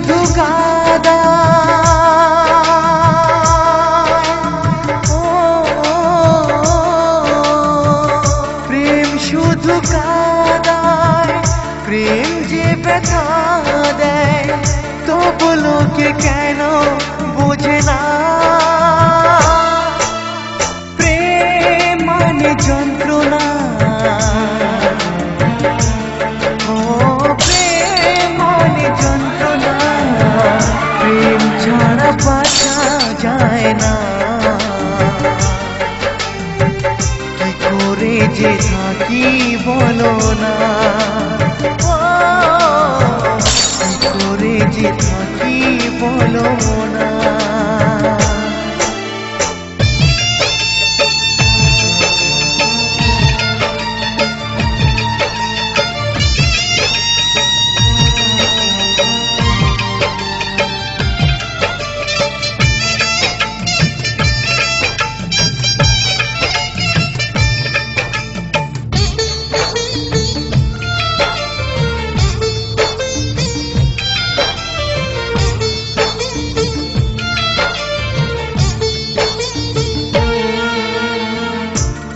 শুধু কাদা প্রেম শুধু কাদায় প্রেম যে ব্যথা দেয় তবু লোকে কেন বোঝে না প্রেম মানে যন্ত্রণা প্রেম মানে যন্ত্রণা প্রেম ছাড়া বাঁচা যায় না কি করে যে থাকি বলো না কি করে যে থাকি বলো না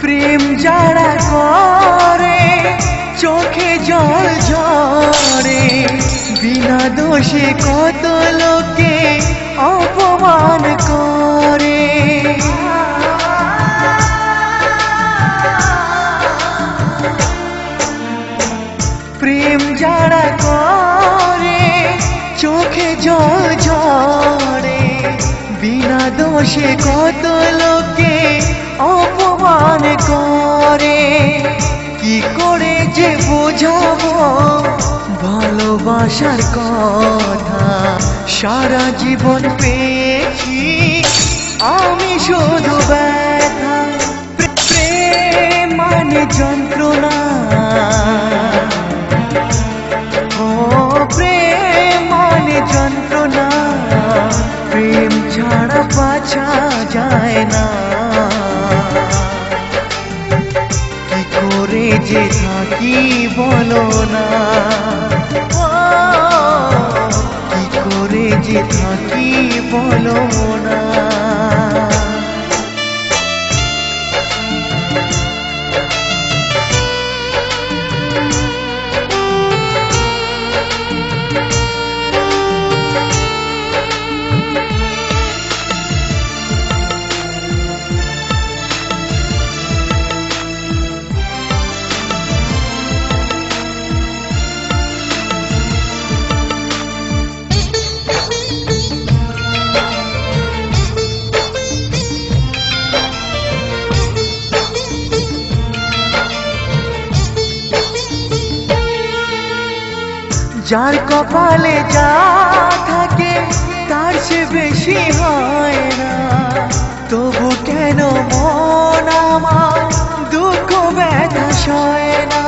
প্রেম যারা করে চোখে জল ঝরে বিনা দোষে কত লোকে অপমান করে প্রেম যারা করে চোখে জল ঝরে বিনা দোষে কত লোকে অপমান করে কি করে যে বোঝাবো ভালোবাসার কথা সারা জীবন পেয়েছি আমি শুধু ব্যথা প্রেম মানে যন্ত্রণা প্রেম মানে যন্ত্রণা প্রেম ছাড়া বাঁচা যায় না কি করে যে থাকি বলো না কি করে যে থাকি বলো না যার কপালে যা থাকে তার সে বেশি হয় না তবু কেন মন আমার দুঃখ ব্যথা সয় না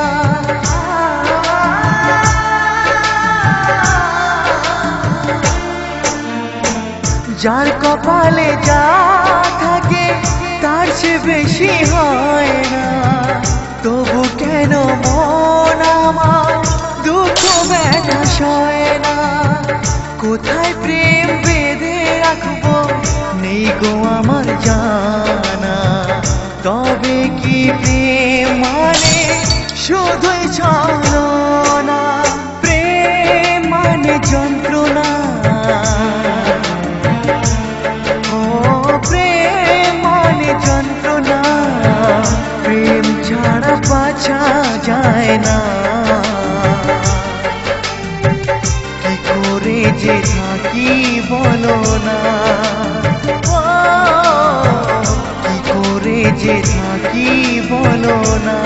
যার কপালে যা থাকে তার সে বেশি হয় না তবু কেন মন আমার দুঃখ ব্যথা সয় না কোথায় প্রেম বেঁধে রাখবো নেই গো আমার জানা তবে কি প্রেম মানে শুধুই ছলনা প্রেম মানে যন্ত্রণা প্রেম মানে যন্ত্রণা প্রেম ছাড়া বাঁচা যায় না কি করে যে থাকি বলো না কি করে যে থাকি বলো না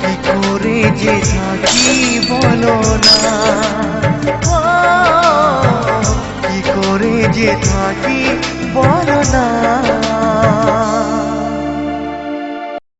কি করে যে থাকি বলো না কি করে যে থাকি বলো না।